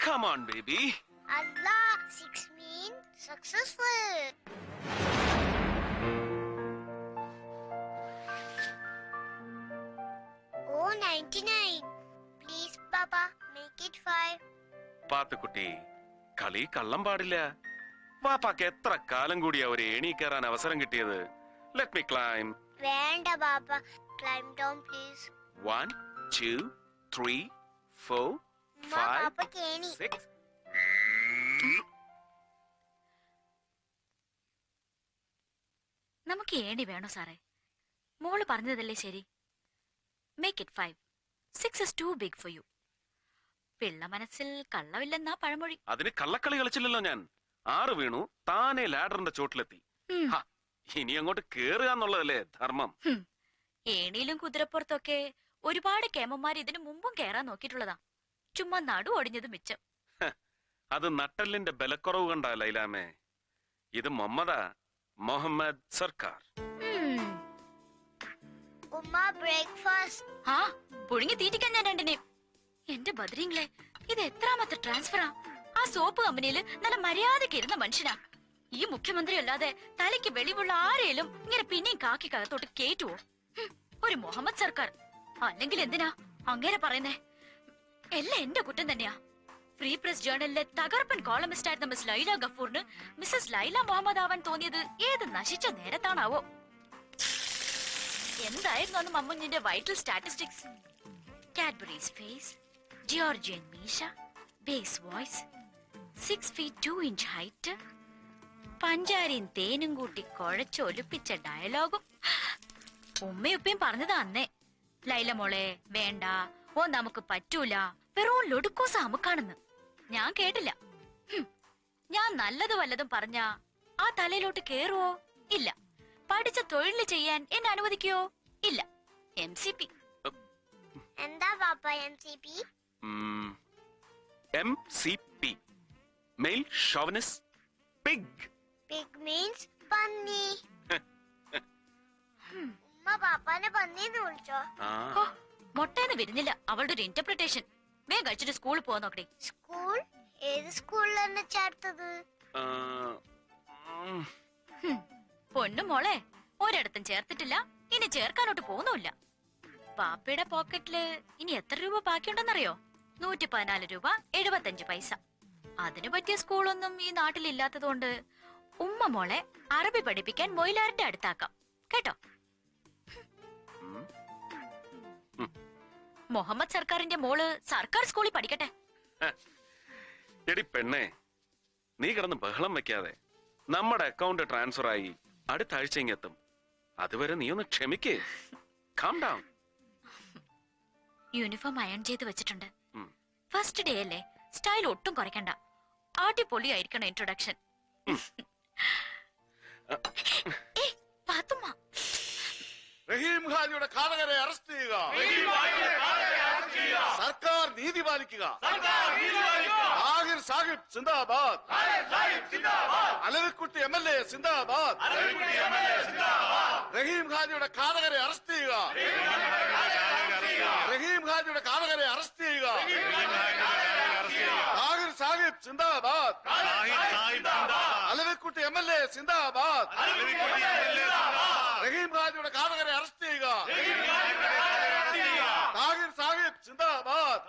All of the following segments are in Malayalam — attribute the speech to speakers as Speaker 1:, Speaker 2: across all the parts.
Speaker 1: Come on, baby.
Speaker 2: Allah, 6 means successful. Oh, 99. Please, Papa, make it 5.
Speaker 1: Pathukutty, കളി കള്ളം പാടില്ല. വാപ്പാക്ക് എത്ര കാലം കൂടിയാ ഒരു ഏണി കയറാൻ അവസരം കിട്ടിയത്? Let me climb.
Speaker 2: വേണ്ട Papa, climb down please.
Speaker 1: 1, 2, 3, 4, 5,
Speaker 2: Papa കേണി.
Speaker 1: 6.
Speaker 3: നമുക്ക് ഏണി വേണോ സാറേ? മോള് പറഞ്ഞതല്ലേ ശരി. Make it 5. 6 is too big for you. Pillai മനസ്സിൽ കള്ളമില്ലെന്നാ പഴമൊഴി.
Speaker 1: അതിന് കള്ളക്കളി കളിച്ചില്ലല്ലോ ഞാൻ. 6 വീണു, താനെ ലാഡറിന്റെ ചോട്ടിലെത്തി. ഇനി അങ്ങോട്ട് കേറുക എന്നുള്ളതല്ലേ ധർമ്മം.
Speaker 3: ഏണിയിലും കുതിരപ്പുറത്തൊക്കെ ഒരുപാട് കേമന്മാർ ഇതിനു മുമ്പും കേറാൻ നോക്കിയിട്ടുള്ളതാ. ചുമ്മാ നടു ഒടിഞ്ഞത് മിച്ചം.
Speaker 1: അത് നട്ടലിന്റെ ബലക്കുറവ് കണ്ടാ ലൈലാമേ. ഇത് മുഹമ്മദ് സർക്കാർ.
Speaker 2: ഉമ്മ ബ്രേക്ക്ഫാസ്റ്റ്.
Speaker 3: ആ പുഴുങ്ങി തീറ്റിക്കാൻ ഞാൻ രണ്ടിനെയും. എന്റെ ബദ്രീങ്ങളെ, ഇത് എത്രാമത്തെ ട്രാൻസ്ഫറാ? ആ സോപ്പ് കമ്പനിയിൽ നല്ല മര്യാദക്ക് ഇരുന്ന മനുഷ്യനാ. ഈ മുഖ്യമന്ത്രി അല്ലാതെ തലയ്ക്ക് വെളിവുള്ള ആരെയും ഇങ്ങനെ പിന്നെയും കാക്കി കകത്തോട്ട് കേറ്റുവോ? ഒരു മുഹമ്മദ് സർക്കാർ. അല്ലെങ്കിൽ എന്തിനാ അങ്ങനെ പറയുന്നേ? എല്ലാം എന്റെ കുറ്റം തന്നെയാ. ഫ്രീ പ്രസ് ജേർണലിലെ തകർപ്പൻ കോളമിസ്റ്റ് ആയിരുന്ന മിസ് ലൈല ഗഫൂറിന് മിസ്സസ് ലൈല മുഹമ്മദ് ആവാൻ തോന്നിയത് ഏത് നശിച്ച നേരത്താണാവോ? എന്തായിരുന്നു അന്ന് മമ്മുഞ്ഞിന്റെ vital statistics? Cadbury's face, Georgian മീശ, bass voice, 6 feet 2 inch height, പഞ്ചാരിയും തേനും കൂട്ടി കുഴച്ചൊലിപ്പിച്ച ഡയലോഗും. ഉമ്മയുപ്പയും പറഞ്ഞതാ അന്നേ. ലൈല മോളെ വേണ്ട, ഓ നമുക്ക് പറ്റൂല, വെറും ലൊടുക്കോസ അമുക്കാണെന്ന്. ഞാൻ കേട്ടില്ല. ഞാൻ നല്ലത് വല്ലതും പറഞ്ഞ ആ തലയിലോട്ട് കേറുവോ? ഇല്ല. പഠിച്ച തൊഴിൽ ചെയ്യാൻ എന്നെ അനുവദിക്കോ? ഇല്ല. MCP.
Speaker 2: എന്താ പാപ്പ MCP?
Speaker 1: MCP, male chauvinist pig.
Speaker 2: Pig means പന്നി. ഉമ്മ പാപ്പാനെ പന്നിന്ന് വിളിച്ചോ?
Speaker 3: മൊട്ടേന്ന് വരുന്നില്ല അവളുടെ ഒരു ഇന്റർപ്രിട്ടേഷൻ. വേഗം കഴിച്ചിട്ട് സ്കൂളിൽ പോവാൻ നോക്കണേ.
Speaker 2: സ്കൂൾ? ഏത് സ്കൂളിലാണ് ചേർത്തത്?
Speaker 3: പൊന്നു മോളെ, ഒരിടത്തും ചേർത്തിട്ടില്ല, ഇനി ചേർക്കാനോട്ട് പോകുന്നുമില്ല. പാപ്പയുടെ പോക്കറ്റില് ഇനി എത്ര രൂപ ബാക്കിയുണ്ടെന്നറിയോ? 114 രൂപ 75 പൈസ. അതിനു പറ്റിയ സ്കൂളൊന്നും ഈ നാട്ടിലില്ലാത്തതുകൊണ്ട് ഉമ്മ മോളെ അറബി പഠിപ്പിക്കാൻ മൊയിലാറിന്റെ അടുത്താക്കാം കേട്ടോ. മുഹമ്മദ് സർക്കാരിന്റെ മോള് സർക്കാർ സ്കൂളിൽ പഠിക്കട്ടെ.
Speaker 1: എടി പെണ്ണേ, നീ കിടന്ന് ബഹളം വെക്കാതെ. നമ്മുടെ അക്കൗണ്ട് ട്രാൻസ്ഫർ ആയി അടുത്ത ആഴ്ച ഇങ്ങെത്തും. അതുവരെ നീ ഒന്ന് ക്ഷമിക്കേ. Calm down.
Speaker 3: യൂണിഫോം അയൺ ചെയ്ത് വെച്ചിട്ടുണ്ട്. ഫസ്റ്റ് ഡേ അല്ലേ, സ്റ്റൈൽ ഒട്ടും കുറയ്ക്കണ്ട. അടിപൊളിയായിരിക്കണം ഇൻട്രൊഡക്ഷൻ.
Speaker 4: റഹീം ഖാജിയുടെ ഘാതകരെ അറസ്റ്റ് ചെയ്യുക. സർക്കാർ നീതി പാലിക്കുക. ആഹിർ സാഹിബ് സിന്ദാബാദ്. അലവിക്കുട്ടി MLA സിന്ദാബാദ്. റഹീം ഖാജിയുടെ ഘാതകരെ അറസ്റ്റ് ചെയ്യുക. റഹീം ഖാജിയുടെ ഘാതകരെ അറസ്റ്റ് ചെയ്യുക. ആഹിർ സാഹിബ് സിന്ദാബാദ്. അലവിക്കുട്ടി MLA സിന്ദാബാദ്. റഹീം ഖാജിയുടെ ഘാതകരെ അറസ്റ്റ് ചെയ്യുക. താഹിർ സാഹിബ് സിന്ദാബാദ്.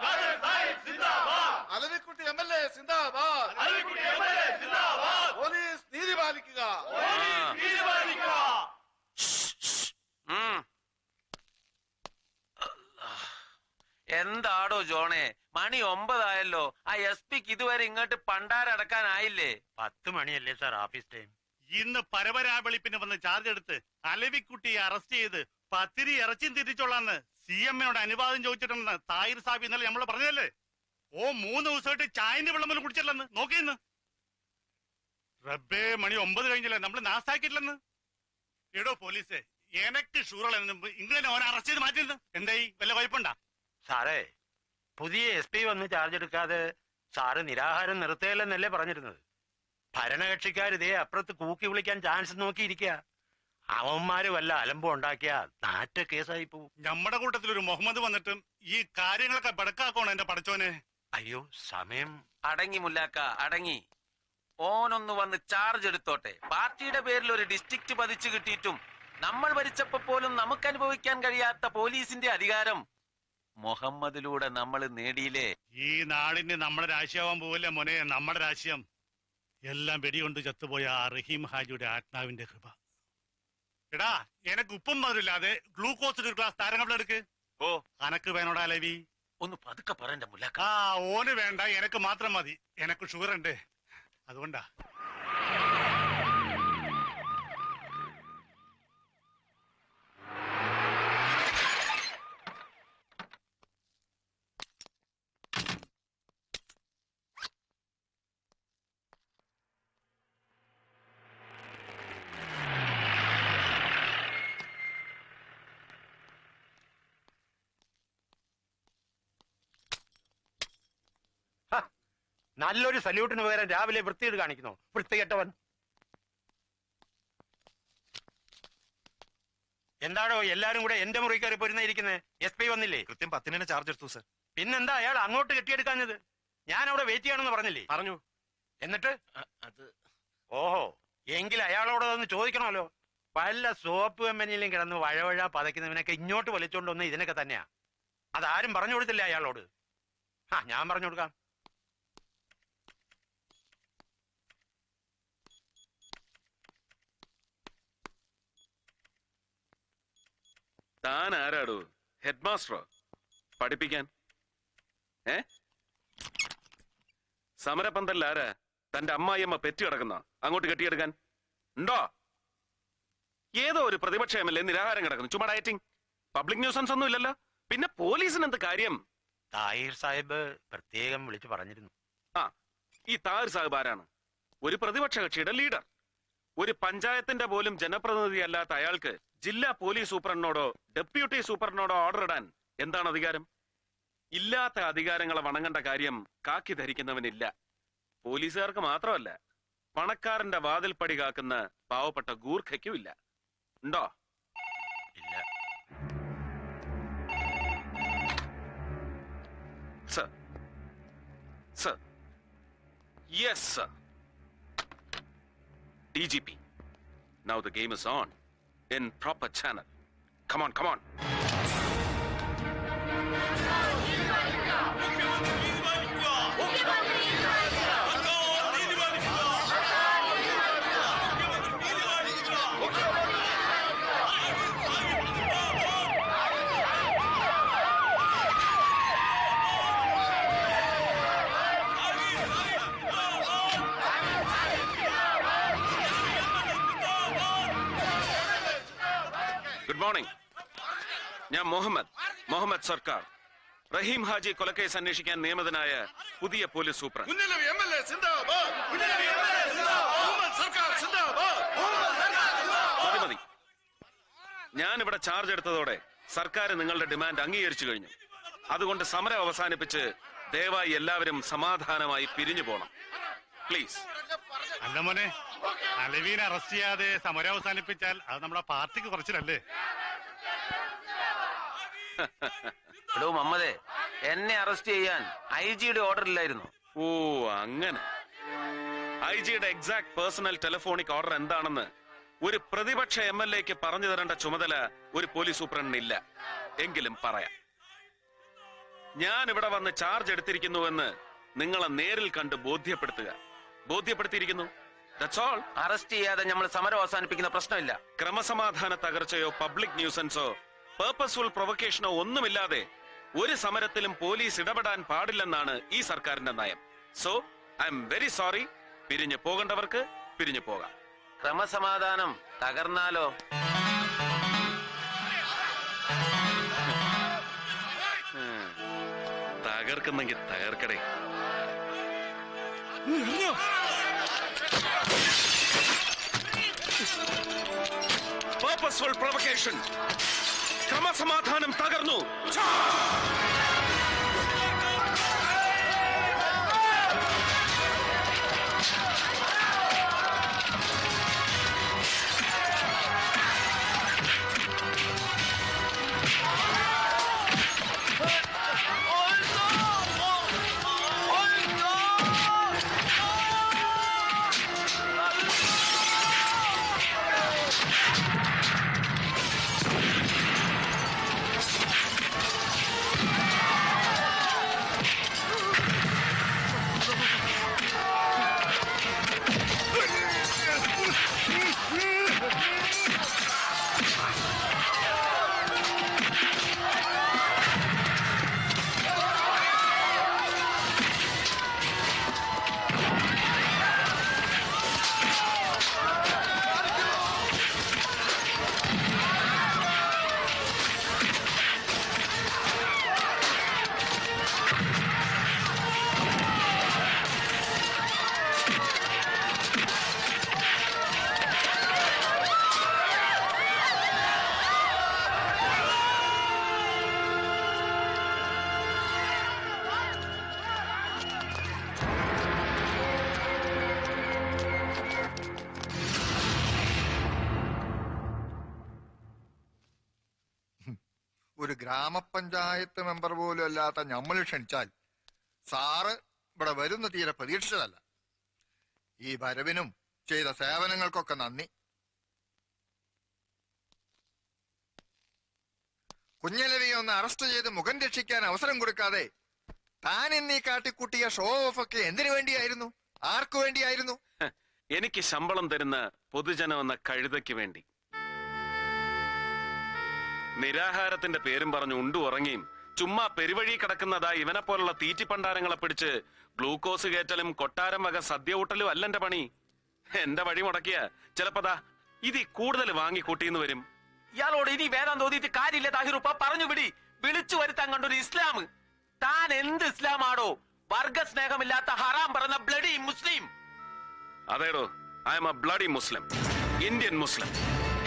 Speaker 4: അലവിക്കുട്ടി MLA സിന്ദാബാദ്. പോലീസ് നീതി പാലിക്കുക.
Speaker 5: എന്താടോ ജോണേ, മണി 9 ആയല്ലോ. ആ SP-ക്ക് ഇതുവരെ ഇങ്ങോട്ട് പണ്ടാരടക്കാനായില്ലേ?
Speaker 6: 10 മണിയല്ലേ സാർ ഓഫീസ് ടൈം.
Speaker 7: ഇന്ന് പരപരാ വെളിപ്പിന് വന്ന് ചാർജ് എടുത്ത് അലവിക്കുട്ടിയെ അറസ്റ്റ് ചെയ്ത് പത്തിരി ഇറച്ചിയും തിരിച്ചോളാന്ന് CMനോട് അനുവാദം ചോദിച്ചിട്ടുണ്ടെന്ന് താഹിർ സാബ് ഇന്നലെ നമ്മള് പറഞ്ഞതല്ലേ? 3 ദിവസമായിട്ട് ചായന്റെ വെള്ളം പോലും കുടിച്ചില്ലെന്ന് നോക്കിയെന്ന്. റബ്ബേ, മണി 9 കഴിഞ്ഞില്ലേ, നമ്മള് നാസാക്കിയിട്ടില്ലെന്ന്. എടോ പോലീസേ, എനക്ക് ഷൂറുള്ള ഇങ്ങനെ ഓനെ അറസ്റ്റ് ചെയ്ത് മാറ്റിയിരുന്നു. എന്തായി, വല്ല കുഴപ്പമുണ്ടാ?
Speaker 6: സാറേ, പുതിയ SP വന്ന് ചാർജ് എടുക്കാതെ സാറ് നിരാഹാരം നിർത്തുകയല്ലെന്നല്ലേ പറഞ്ഞിരുന്നത്? ഭരണകക്ഷിക്കാരിതേ അപ്പുറത്ത് കൂക്കി വിളിക്കാൻ ചാൻസ് നോക്കിയിരിക്കുക. അവന്മാര് വല്ല അലമ്പം ഉണ്ടാക്കിയ നാറ്റ കേസായി പോവും.
Speaker 7: നമ്മുടെ കൂട്ടത്തിലൊരു മുഹമ്മദ് വന്നിട്ടും ഈ കാര്യങ്ങളൊക്കെ ബടക്കാക്കോണം എന്റെ പടച്ചോനെ.
Speaker 6: അയ്യോ സമയം.
Speaker 5: അടങ്ങി മുല്ലാക്ക അടങ്ങി. ഓനൊന്ന് വന്ന് ചാർജ് എടുത്തോട്ടെ. പാർട്ടിയുടെ പേരിൽ ഒരു ഡിസ്ട്രിക്ട് പതിച്ചു കിട്ടിയിട്ടും നമ്മൾ ഭരിച്ചപ്പോ പോലും നമുക്ക് അനുഭവിക്കാൻ കഴിയാത്ത പോലീസിന്റെ അധികാരം മുഹമ്മദിലൂടെ നമ്മൾ നേടിയില്ലേ.
Speaker 7: ഈ നാടിന് നമ്മുടെ രാശിയാവാൻ പോവില്ല മോനെ. നമ്മുടെ രാശിയം എല്ലാം വെടികൊണ്ട് ചത്തുപോയ ആ റഹീം ഹാജിയുടെ ആത്മാവിന്റെ കൃപ. എടാ എനക്ക് ഉപ്പും മധുരില്ലാതെ ഗ്ലൂക്കോസ് ഒരു ഗ്ലാസ് താരങ്ങൾ എടുക്ക്.
Speaker 5: ഓ
Speaker 7: അനക്ക് വേണോടാ ലവി?
Speaker 5: ഒന്ന് പതുക്കെ പറയണ്ട മുല്ലാക്ക.
Speaker 7: ആ ഓന് വേണ്ട, എനക്ക് മാത്രം മതി. എനക്ക് ഷുഗർ ഉണ്ട്, അതുകൊണ്ടാ.
Speaker 6: നല്ലൊരു സല്യൂട്ടിന് പകരം രാവിലെ വൃത്തികേട് കാണിക്കുന്നു. വൃത്തികെട്ടവൻ. എന്താണോ എല്ലാരും കൂടെ എന്റെ മുറി കയറി പോരുന്നിരിക്കുന്നത്? SP വന്നില്ലേ?
Speaker 8: കൃത്യം 10 ചാർജ് എടുത്തു സർ.
Speaker 6: പിന്നെന്താ അയാൾ അങ്ങോട്ട് കെട്ടിയെടുക്കാഞ്ഞത്? ഞാൻ അവിടെ വെയിറ്റ് ചെയ്യണമെന്ന് പറഞ്ഞില്ലേ?
Speaker 8: പറഞ്ഞു.
Speaker 6: എന്നിട്ട്
Speaker 5: അത്
Speaker 6: ഓഹോ, എങ്കിൽ അയാളോട് അതൊന്ന് ചോദിക്കണമല്ലോ. പല സോപ്പ് കമ്പനിയിലും കിടന്ന് വഴവഴ പതയ്ക്കുന്നവനൊക്കെ ഇങ്ങോട്ട് വലിച്ചോണ്ട് വന്ന് ഇതിനൊക്കെ തന്നെയാ. അതാരും പറഞ്ഞു കൊടുത്തില്ല അയാളോട്. ഞാൻ പറഞ്ഞു കൊടുക്കാം.
Speaker 1: താൻ ആരാടോ? ഹെഡ് മാസ്റ്ററോ? പഠിപ്പിക്കാൻ? സമരപന്തലിൽ ആരാ? തന്റെ അമ്മായിയമ്മ പെറ്റി കിടക്കുന്ന അങ്ങോട്ട് കെട്ടിയെടുക്കാൻ ഉണ്ടോ? ഏതോ ഒരു പ്രതിപക്ഷ MLA നിരാഹാരം കിടക്കുന്നു. ചുമ്മാ ഡയറ്റിംഗ്. പബ്ലിക് ന്യൂസൻസ് ഒന്നും ഇല്ലല്ലോ. പിന്നെ പോലീസിന് എന്ത് കാര്യം?
Speaker 6: താഹിർ സാഹിബ് പ്രത്യേകം വിളിച്ചു പറഞ്ഞിരുന്നു.
Speaker 1: ഈ താഹിർ സാഹിബ് ആരാണ്? ഒരു പ്രതിപക്ഷ കക്ഷിയുടെ ലീഡർ. ഒരു പഞ്ചായത്തിന്റെ പോലും ജനപ്രതിനിധി അല്ലാത്ത അയാൾക്ക് ജില്ലാ പോലീസ് സൂപ്രണ്ടിനോടോ ഡെപ്യൂട്ടി സൂപ്രണ്ടിനോടോ ഓർഡർ ഇടാൻ എന്താണ് അധികാരം? ഇല്ലാത്ത അധികാരങ്ങളെ വണങ്ങേണ്ട കാര്യം കാക്കി ധരിക്കുന്നവനില്ല. പോലീസുകാർക്ക് മാത്രമല്ല, പണക്കാരന്റെ വാതിൽപ്പടി കാക്കുന്ന പാവപ്പെട്ട ഗൂർഖയ്ക്കും ഇല്ല. ഉണ്ടോ?
Speaker 6: ഇല്ല.
Speaker 1: Sir, sir, yes sir. DGP. Now the game is on in proper channel. Come on, come on. Good morning. ഞാൻ മുഹമ്മദ് സർക്കാർ, റഹീം ഹാജി കൊലക്കേസ് അന്വേഷിക്കാൻ നിയമിതനായ പുതിയ പോലീസ് സൂപ്രണ്ട്. മതി. ഞാൻ ഇവിടെ ചാർജ് എടുത്തതോടെ സർക്കാർ നിങ്ങളുടെ ഡിമാൻഡ് അംഗീകരിച്ചു കഴിഞ്ഞു. അതുകൊണ്ട് സമരം അവസാനിപ്പിച്ച് ദയവായി എല്ലാവരും സമാധാനമായി പിരിഞ്ഞു പോണം. പ്ലീസ്.
Speaker 7: അല്ല മോനെ, അലവീനെ അറസ്റ്റ് ചെയ്യാതെ സമരം അവസാനിപ്പിച്ചാൽ അത് നമ്മുടെ പാർട്ടിക്ക് കുറച്ചിലല്ലേ?
Speaker 5: എടോ മമ്മദേ, എന്നെ അറസ്റ്റ് ചെയ്യാൻ IG-യുടെ ഓർഡർ ഇല്ലായിരുന്നു.
Speaker 1: ഓ അങ്ങനെ. IG-യുടെ എക്സാക്ട് പേഴ്സണൽ ടെലിഫോണിക് ഓർഡർ എന്താണെന്ന് ഒരു പ്രതിപക്ഷ MLA-ക്ക് പറഞ്ഞു തരേണ്ട ചുമതല ഒരു പോലീസ് സൂപ്രണ്ടിനില്ല. എങ്കിലും പറയാം. ഞാൻ ഇവിടെ വന്ന് ചാർജ് എടുത്തിരിക്കുന്നുവെന്ന് നിങ്ങളെ നേരിൽ കണ്ട് ബോധ്യപ്പെടുത്തിയിരിക്കുന്നു. That's all.
Speaker 5: അറസ്റ്റ് ചെയ്യാതെ നമ്മൾ സമരം അവസാനിപ്പിക്കുന്ന പ്രശ്നമില്ല.
Speaker 1: ക്രമസമാധാന തകർച്ചയോ പബ്ലിക് ന്യൂസൻസോ പേർപ്പസ്ഫുൾ പ്രൊവക്കേഷനോ ഒന്നുമില്ലാതെ ഒരു സമരത്തിലും പോലീസ് ഇടപെടാൻ പാടില്ലെന്നാണ് ഈ സർക്കാരിന്റെ നയം. So I am very sorry. പിരിഞ്ഞു പോകേണ്ടവർക്ക് പിരിഞ്ഞു പോകാം.
Speaker 5: ക്രമസമാധാനം തകർന്നാലോ?
Speaker 1: തകർക്കുന്നെങ്കിൽ തകർക്കടേ. Purposeful provocation. ക്രമസമാധാനം തകർന്നു.
Speaker 8: ഒരു ഗ്രാമപഞ്ചായത്ത് മെമ്പർ പോലും അല്ലാത്ത നമ്മൾ ക്ഷണിച്ചാൽ സാറ് ഇവിടെ വരുന്ന തീരെ പ്രതീക്ഷിച്ചതല്ല. ഈ വരവിനും ചെയ്ത സേവനങ്ങൾക്കൊക്കെ നന്ദി. കുഞ്ഞലവിയെ ഒന്ന് അറസ്റ്റ് ചെയ്ത് മുഖം രക്ഷിക്കാൻ അവസരം കൊടുക്കാതെ താൻ എന്നീ കാട്ടിക്കൂട്ടിയ ഷോ ഓഫ് ഒക്കെ എന്തിനു വേണ്ടിയായിരുന്നു? ആർക്കു വേണ്ടിയായിരുന്നു?
Speaker 1: എനിക്ക് ശമ്പളം തരുന്ന പൊതുജനം എന്ന കഴുതയ്ക്ക് വേണ്ടി. നിരാഹാരത്തിന്റെ പേരും പറഞ്ഞു ഉണ്ടു ഉറങ്ങിയും ചുമ്മാ പെരുവഴി കിടക്കുന്നതാ ഇവനെ പോലുള്ള തീറ്റിപ്പണ്ടാരങ്ങളെ പിടിച്ച് ഗ്ലൂക്കോസ് കയറ്റലും കൊട്ടാരം വക സദ്യ ഊട്ടലും അല്ല എന്റെ പണി. എന്റെ വഴി മുടക്കിയ ചിലപ്പതാ ഇതി കൂടുതൽ വാങ്ങിക്കൂട്ടിന്ന് വരും.
Speaker 5: ഇയാളോട് ഇനി വേദം തോന്നിയിട്ട് കാര്യമില്ല താഹിറുപ്പ. പറഞ്ഞു വിടി. വിളിച്ചു വരുത്താൻ കണ്ടൊരു ഇസ്ലാം. താൻ എന്ത് ഇസ്ലാമാണോ? വർഗസ്നേഹമില്ലാത്ത ഹറാം പറഞ്ഞ ബ്ലഡി മുസ്ലിം.
Speaker 1: അതേടോ, I'm a bloody Muslim, Indian Muslim,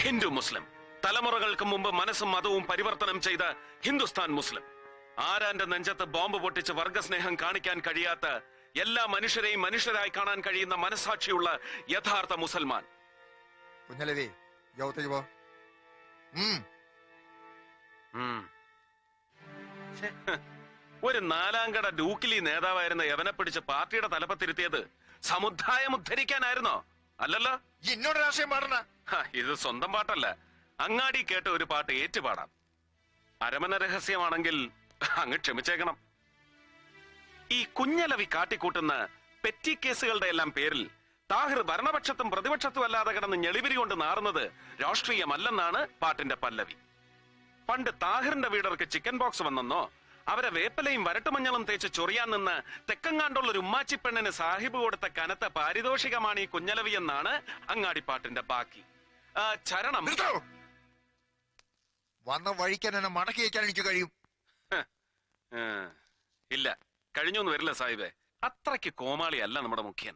Speaker 1: Hindu Muslim, തലമുറകൾക്ക് മുമ്പ് മനസ്സും മതവും പരിവർത്തനം ചെയ്ത ഹിന്ദുസ്ഥാൻ മുസ്ലിം. ആരാന്റെ നെഞ്ചത്ത് ബോംബ് പൊട്ടിച്ച് വർഗസ്നേഹം കാണിക്കാൻ കഴിയാത്ത എല്ലാ മനുഷ്യരെയും മനുഷ്യരായി കാണാൻ കഴിയുന്ന മനസാക്ഷിയുള്ള യഥാർത്ഥ മുസൽമാൻ.
Speaker 8: കുഞ്ഞലവി യോഗത്തേക്ക് പോ.
Speaker 1: ഒരു നാലാംകട ഡൂക്കിലി നേതാവായിരുന്ന യവനെ പിടിച്ച് പാർട്ടിയുടെ തലപ്പത്തിരുത്തിയത് സമുദായം ഉദ്ധരിക്കാനായിരുന്നോ? അല്ലല്ലോ.
Speaker 8: എന്നോട് രാഷ്ട്രീയം പാടണ.
Speaker 1: ഇത് സ്വന്തം പാട്ടല്ല, അങ്ങാടി കേട്ട ഒരു പാട്ട് ഏറ്റുപാടാം. അരമന രഹസ്യമാണെങ്കിൽ അങ്ങ് ക്ഷമിച്ചേക്കണം. ഈ കുഞ്ഞലവി കാട്ടിക്കൂട്ടുന്ന പെറ്റി കേസുകളുടെ എല്ലാം പേരിൽ താഹിർ ഭരണപക്ഷത്തും പ്രതിപക്ഷത്തും അല്ലാതെ കിടന്ന് ഞെളിവിരി കൊണ്ട് നാറുന്നത് രാഷ്ട്രീയമല്ലെന്നാണ് പാട്ടിന്റെ പല്ലവി. പണ്ട് താഹിറിന്റെ വീടർക്ക് ചിക്കൻ ബോക്സ് വന്നെന്നോ അവരെ വേപ്പലയും വരട്ടുമഞ്ഞളും തേച്ച് ചൊറിയാൻ നിന്ന് തെക്കങ്ങാണ്ടുള്ള ഒരു ഉമ്മാച്ചി പെണ്ണിന് സാഹിബ് കൊടുത്ത കനത്ത പാരിതോഷികമാണ് ഈ കുഞ്ഞലവി എന്നാണ് അങ്ങാടിപ്പാട്ടിന്റെ ബാക്കി. ചരണം
Speaker 8: വന്ന വഴിക്കാൻ എന്നെ മടക്കി വയ്ക്കാൻ എനിക്ക് കഴിയും.
Speaker 1: ഇല്ല, കഴിഞ്ഞൊന്നും വരില്ല സാഹിബേ. അത്രയ്ക്ക് കോമാളിയല്ല നമ്മുടെ മുഖ്യൻ.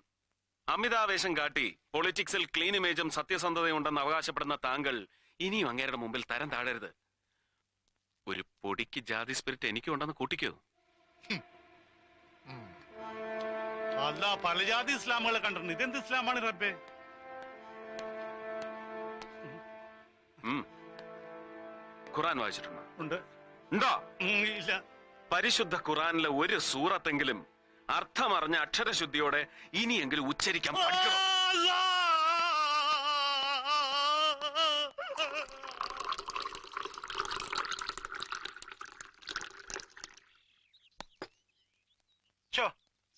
Speaker 1: അമിതാവേശം കാട്ടി പൊളിറ്റിക്സിൽ ക്ലീൻ ഇമേജും സത്യസന്ധതയും ഉണ്ടെന്ന് അവകാശപ്പെടുന്ന താങ്കൾ ഇനിയും അങ്ങേരുടെ മുമ്പിൽ തരം താഴരുത്. ഒരു പൊടിക്ക് ജാതി സ്പിരിറ്റ് എനിക്കും ഉണ്ടെന്ന് കൂട്ടിക്കോ.
Speaker 7: അല്ല, പല ജാതി ഇസ്ലാമുകളെ കണ്ടിട്ടുണ്ട്. ഇതെന്ത് ഇസ്ലാമാണ് റബ്ബേ?
Speaker 1: ഖുറാൻ വായിച്ചിട്ടുണ്ടോ?
Speaker 7: ഉണ്ട്.
Speaker 1: ഉണ്ടോ?
Speaker 7: ഇല്ല.
Speaker 1: പരിശുദ്ധ ഖുറാനിലെ ഒരു സൂറത്തെങ്കിലും അർത്ഥമറിഞ്ഞ അക്ഷരശുദ്ധിയോടെ ഇനിയെങ്കിലും ഉച്ചരിക്കാൻ പഠിക്കണം.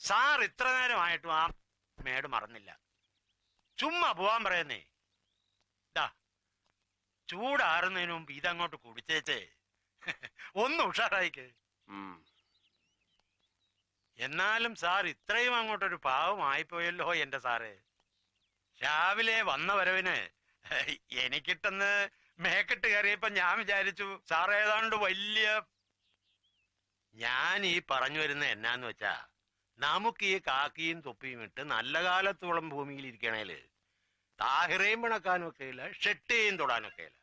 Speaker 6: സാർ ഇത്ര നേരമായിട്ടും ആ മേട് മറന്നില്ല. ചുമ്മാ പോവാൻ പറയുന്നേ. ചൂടാറുന്നതിന് മുമ്പ് ഇതങ്ങോട്ട് കുടിച്ചേച്ചേ ഒന്ന് ഉഷാറായിക്ക്. എന്നാലും സാർ ഇത്രയും അങ്ങോട്ടൊരു പാവമായിപ്പോയല്ലോ എന്റെ സാറ്. രാവിലെ വന്ന വരവിന് എനിക്കിട്ടെന്ന് മേക്കെട്ട് കയറിയപ്പോ ഞാൻ വിചാരിച്ചു സാർ ഏതാണ്ട് വലിയ. ഞാൻ ഈ പറഞ്ഞു വരുന്ന എന്നാന്ന് വെച്ചാ, നമുക്ക് ഈ കാക്കിയും തൊപ്പിയും ഇട്ട് നല്ല കാലത്തോളം ഭൂമിയിൽ ഇരിക്കണേല് താഹിറയും പിണക്കാനും ഒക്കെ ഇല്ല, ഷെട്ടിയും തൊടാനൊക്കെ ഇല്ല.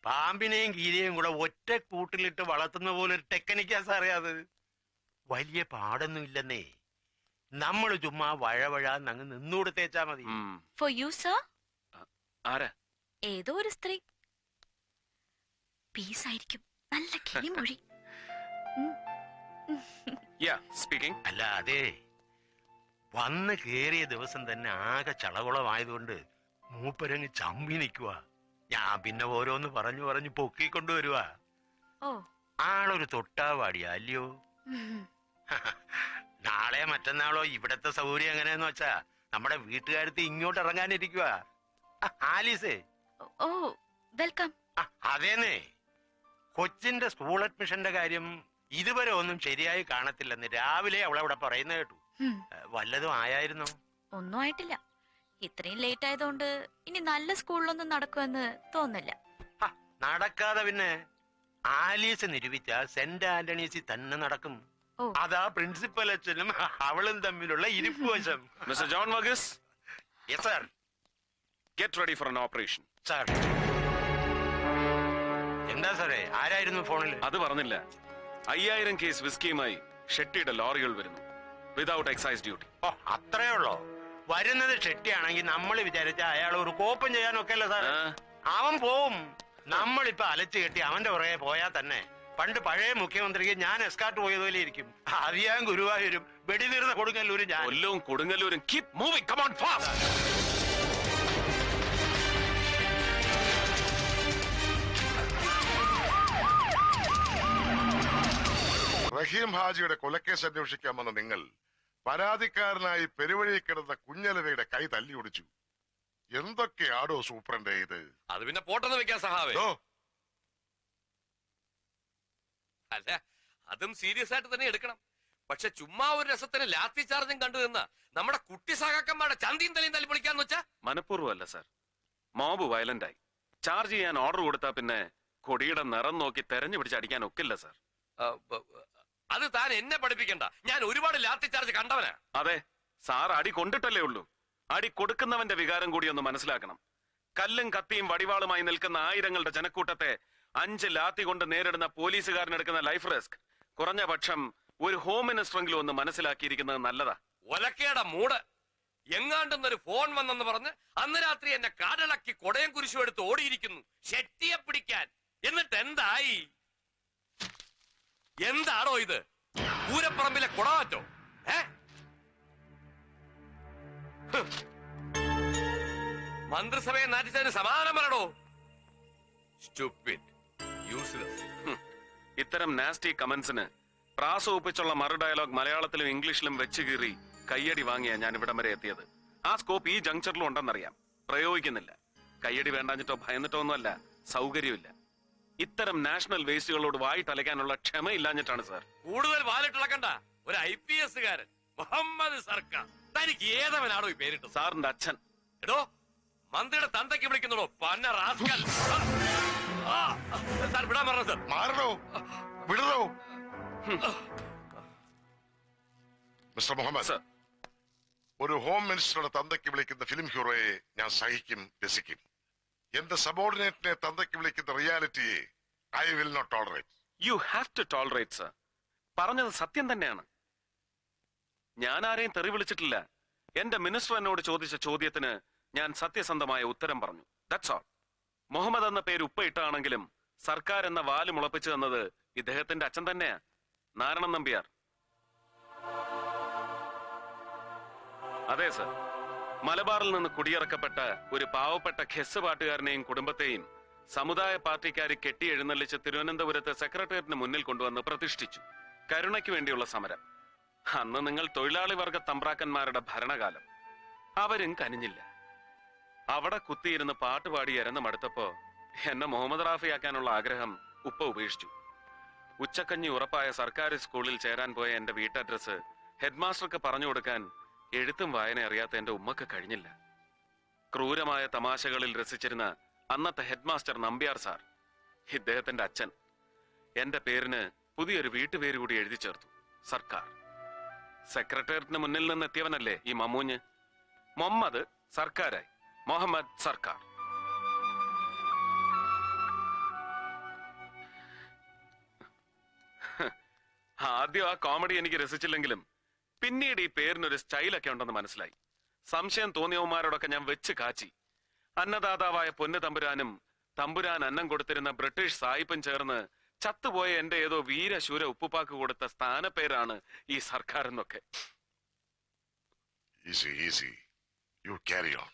Speaker 6: പാമ്പിനെയും കീരിയെയും കൂടെ ഒറ്റ കൂട്ടിലിട്ട് വളർത്തുന്ന പോലെ ഒരു ടെക്നിക്കാ സാറേ അത്. വലിയ പാടൊന്നും ഇല്ലെന്നേ. നമ്മൾ ചുമ്മാ വഴവഴാന്നങ്ങ് നിന്നുകൊടുത്തേച്ചാ മതി.
Speaker 3: For you sir.
Speaker 1: ആരാ?
Speaker 3: ഏതോ ഒരു സ്ത്രീ. പീസായിരിക്കും, നല്ല കിളിമൊഴി.
Speaker 6: അല്ല, അതെ, വന്ന് കേറിയ ദിവസം തന്നെ ആകെ ചളകുളമായതുകൊണ്ട് മൂപ്പരങ്ങ് ചമ്പി നിൽക്കുക. ഞാൻ പിന്നെ ഓരോന്ന് പറഞ്ഞു പറഞ്ഞു പൊക്കിക്കൊണ്ടുവരുവാ. ആളൊരു തൊട്ടാവാടിയാ അല്ലയോ? നാളെ മറ്റന്നാളോ ഇവിടത്തെ സൗകര്യം എങ്ങനെയാന്ന് വെച്ചാ നമ്മുടെ വീട്ടുകാരത്ത് ഇങ്ങോട്ട് ഇറങ്ങാനിരിക്കുക. ആലീസേ.
Speaker 3: ഓ, വെൽക്കം.
Speaker 6: അതേന്നേ, കൊച്ചിന്റെ സ്കൂൾ അഡ്മിഷന്റെ കാര്യം ഇതുവരെ ഒന്നും ശരിയായി കാണത്തില്ലെന്ന് രാവിലെ അവളവിടെ പറയുന്ന കേട്ടു. വല്ലതും ആയായിരുന്നോ?
Speaker 3: ഒന്നും ആയിട്ടില്ല. ഇത്രയും ലേറ്റ് ആയതുകൊണ്ട് ഇനി നല്ല സ്കൂളിലൊന്നും നടക്കുമെന്ന് തോന്നില്ല.
Speaker 6: നടക്കാതെ പിന്നെ ആലീസ് നിരൂപിച്ച സെന്റ് ആന്റണീസിൽ തന്നെ നടക്കും. അതാ പ്രിൻസിപ്പൽ അച്ഛനും അവളും തമ്മിലുള്ള ഇരിപ്പുവശം.
Speaker 1: Mister John Varghese.
Speaker 6: Yes sir.
Speaker 1: Get ready for an operation.
Speaker 6: Sir. എന്താ സാറേ, ആരായിരുന്നു ഫോണിൽ?
Speaker 1: അത് പറഞ്ഞില്ല. 5000 കേസ് വിസ്കിയുമായി ഷെട്ടിയുടെ ലോറികൾ വരുന്നു, വിതൗട്ട് എക്സൈസ് ഡ്യൂട്ടി.
Speaker 6: ഓ, അത്രേ ഉള്ളോ? വരുന്നത് ഷെട്ടിയാണെങ്കിൽ നമ്മൾ വിചാരിച്ച അയാൾ ഒരു കോപ്പം ചെയ്യാനൊക്കെ അല്ലേ സാർ? അവൻ പോവും. നമ്മളിപ്പോ അലച്ചു കെട്ടി അവന്റെ പുറകെ പോയാൽ തന്നെ പണ്ട് പഴയ മുഖ്യമന്ത്രിക്ക് ഞാൻ എസ്കാർട്ട് പോയതുപോലെ ഇരിക്കും. അറിയാൻ ഗുരുവായൂരും വെടിനീർന്ന കൊടുങ്ങല്ലൂരും ഞാൻ.
Speaker 1: കൊല്ലവും കൊടുങ്ങല്ലൂരും keep moving, come on fast.
Speaker 9: Rahim ഹാജിയുടെ കൊലക്കേസ് അന്വേഷിക്കാൻ വന്ന നിങ്ങൾ പരാതിക്കാരനായി പെരുവഴി കിടന്ന കുഞ്ഞലവയുടെ കൈ തല്ലിയൊടിച്ചു. എന്തൊക്കെയാടോ സൂപ്രണ്ടേ ഇത്?
Speaker 10: അത് പിന്നെ പോട്ടെന്ന് വെക്കാൻ സഹാവേ. അല്ല, അതും സീരിയസ് ആയിട്ട് തന്നെ എടുക്കണം. പക്ഷെ ചുമ്മാ ഒരു രസത്തിന് ലാത്തി ചാർജും കണ്ടു നിന്ന നമ്മുടെ കുട്ടി സഹാക്കന്മാരുടെ ചന്തിയും തലയും തല്ലി പൊളിക്കാന്ന് വെച്ചാ
Speaker 1: മനഃപൂർവ്വം അല്ല സാർ. മോബ് വയലന്റ് ആയി. ചാർജ് ചെയ്യാൻ ഓർഡർ കൊടുത്താ പിന്നെ കൊടിയുടെ നിറം നോക്കി തെരഞ്ഞു പിടിച്ച് അടിക്കാൻ ഒക്കില്ല സാർ.
Speaker 10: അത് താൻ എന്നെ പഠിപ്പിക്കണ്ട. ഞാൻ ഒരുപാട് ലാത്തി ചാർജ് കണ്ടവനാ.
Speaker 1: അതെ, സാർ അടി കൊണ്ടിട്ടല്ലേ ഉള്ളൂ. അടി കൊടുക്കുന്നവന്റെ വികാരം കൂടി ഒന്ന് മനസ്സിലാക്കണം. കല്ലും കത്തിയും വടിവാളുമായി നിൽക്കുന്ന ആയിരങ്ങളുടെ ജനക്കൂട്ടത്തെ 5 ലാത്തി കൊണ്ട് നേരിടുന്ന പോലീസുകാരനെടുക്കുന്ന ലൈഫ് റിസ്ക് കുറഞ്ഞ പക്ഷം ഒരു ഹോം മിനിസ്റ്ററെങ്കിലും ഒന്ന് മനസ്സിലാക്കിയിരിക്കുന്നത് നല്ലതാ.
Speaker 10: ഒലക്കേട മൂട്. എങ്ങാണ്ടെന്നൊരു ഫോൺ വന്നെന്ന് പറഞ്ഞ് അന്ന് രാത്രി എന്നെ കാടിളക്കി കൊടയം കുരിശും എടുത്ത് ഓടിയിരിക്കുന്നു ഷെട്ടിയെ പിടിക്കാൻ. എന്നിട്ട് എന്തായി? എന്താണോ ഇത്? പൂരപ്പറമ്പിലെ കുടമാറ്റോ? മന്ത്രിസഭയെ നാറ്റിച്ചതിന് സമാധാനം പറയണോ? Stupid, useless.
Speaker 1: ഇത്തരം നാസ്റ്റി കമന്റ്സിന് പ്രാസ ഒപ്പിച്ചുള്ള മറു ഡയലോഗ് മലയാളത്തിലും ഇംഗ്ലീഷിലും വെച്ച് കീറി കയ്യടി വാങ്ങിയാ ഞാൻ ഇവിടം വരെ എത്തിയത്. ആ സ്കോപ്പ് ഈ ജംഗ്ഷനിലും ഉണ്ടെന്നറിയാം, പ്രയോഗിക്കുന്നില്ല. കയ്യടി വേണ്ടാഞ്ഞിട്ടോ ഭയന്നിട്ടോ ഒന്നുമല്ല, സൗകര്യമില്ല. ഇത്തരം നാഷണൽ വേസ്റ്റുകളോട് വായിട്ടലയ്ക്കാനുള്ള ക്ഷമയില്ലാഞ്ഞിട്ടാണ് സാർ.
Speaker 10: കൂടുതൽ വാലിട്ടിളക്കണ്ട. ഒരു IPS കാരൻ മുഹമ്മദ് സർക്കാർ. തനിക്ക് ഏതവനാണോ ഈ പേരിട്ടത്?
Speaker 1: സാറിന്റെ അച്ഛൻ.
Speaker 10: എടോ, മന്ത്രിയുടെ തന്തയ്ക്ക് വിളിക്കുന്നതോ പന്ന റാസ്കൽ. സാർ വിടാൻ പറഞ്ഞത്.
Speaker 9: മാറണോ? വിടണോ? മിസ്റ്റർ മുഹമ്മദ്, ഒരു ഹോം മിനിസ്റ്ററുടെ തന്തയ്ക്ക് വിളിക്കുന്ന ഫിലിം ഹീറോയെ ഞാൻ സഹിക്കും, രസിക്കും. എന്റെ സബോർഡിനേറ്റിനെ തന്തയ്ക്ക് വിളിക്കുന്ന റിയാലിറ്റിയെ I will not tolerate.
Speaker 1: You have to tolerate sir. പറഞ്ഞത് സത്യം തന്നെയാണ്. ഞാൻ ആരെയും തെറി വിളിച്ചിട്ടില്ല. എന്റെ മിനിസ്റ്റർ എന്നോട് ചോദിച്ച ചോദ്യത്തിന് ഞാൻ സത്യസന്ധമായ ഉത്തരം പറഞ്ഞു. That's all. മുഹമ്മദ് എന്ന പേര് ഉപ്പയിട്ടാണെങ്കിലും സർക്കാർ എന്ന വാല് മുളപ്പിച്ചു തന്നത് ഇദ്ദേഹത്തിന്റെ അച്ഛൻ തന്നെയാ, നാരായണൻ നമ്പ്യാർ. അതെ സർ, മലബാറിൽ നിന്ന് കുടിയിറക്കപ്പെട്ട ഒരു പാവപ്പെട്ട ഖെസ് പാട്ടുകാരനെയും കുടുംബത്തെയും സമുദായ പാർട്ടിക്കാർ കെട്ടി എഴുന്നള്ളിച്ച് തിരുവനന്തപുരത്ത് സെക്രട്ടേറിയറ്റിന് മുന്നിൽ കൊണ്ടുവന്ന് പ്രതിഷ്ഠിച്ചു. കരുണയ്ക്ക് വേണ്ടിയുള്ള സമരം. അന്ന് നിങ്ങൾ തൊഴിലാളി വർഗ തമ്പ്രാക്കന്മാരുടെ ഭരണകാലം. അവരും കനിഞ്ഞില്ല. അവിടെ കുത്തിയിരുന്ന് പാട്ടുപാടി എരന്ന് മടുത്തപ്പോ എന്നെ മുഹമ്മദ് റാഫിയാക്കാനുള്ള ആഗ്രഹം ഉപ്പ ഉപേക്ഷിച്ചു. ഉച്ചക്കഞ്ഞി ഉറപ്പായ സർക്കാർ സ്കൂളിൽ ചേരാൻ പോയ എന്റെ വീട്ടഡ്രസ് ഹെഡ്മാസ്റ്റർക്ക് പറഞ്ഞു കൊടുക്കാൻ എഴുത്തും വായന അറിയാത്ത എന്റെ ഉമ്മക്ക് കഴിഞ്ഞില്ല. ക്രൂരമായ തമാശകളിൽ രസിച്ചിരുന്ന അന്നത്തെ ഹെഡ്മാസ്റ്റർ നമ്പ്യാർ സാർ, ഇദ്ദേഹത്തിന്റെ അച്ഛൻ, എന്റെ പേരിന് പുതിയൊരു വീട്ടുപേര് കൂടി എഴുതി ചേർത്തു, സർക്കാർ. സെക്രട്ടേറിയറ്റിന് മുന്നിൽ നിന്ന് എത്തിയവനല്ലേ ഈ മമ്മൂഞ്ഞ്. മുഹമ്മദ് സർക്കാരായി, മുഹമ്മദ് സർക്കാർ. ആദ്യം ആ കോമഡി എനിക്ക് രസിച്ചില്ലെങ്കിലും പിന്നീട് ഈ പേരിനൊരു സ്റ്റൈലൊക്കെ ഉണ്ടെന്ന് മനസ്സിലായി. സംശയം തോന്നിയവന്മാരോടൊക്കെ ഞാൻ വെച്ച് കാച്ചി. അന്നദാതാവായ പൊന്നു തമ്പുരാനും തമ്പുരാൻ അന്നം കൊടുത്തിരുന്ന ബ്രിട്ടീഷ് സായിപ്പും ചേർന്ന് ചത്തുപോയ എന്റെ ഏതോ വീരശൂര ഉപ്പുപ്പാക്ക് കൊടുത്ത സ്ഥാനപ്പേരാണ് ഈ സർക്കാർ എന്നൊക്കെ.
Speaker 9: Easy. You carry on.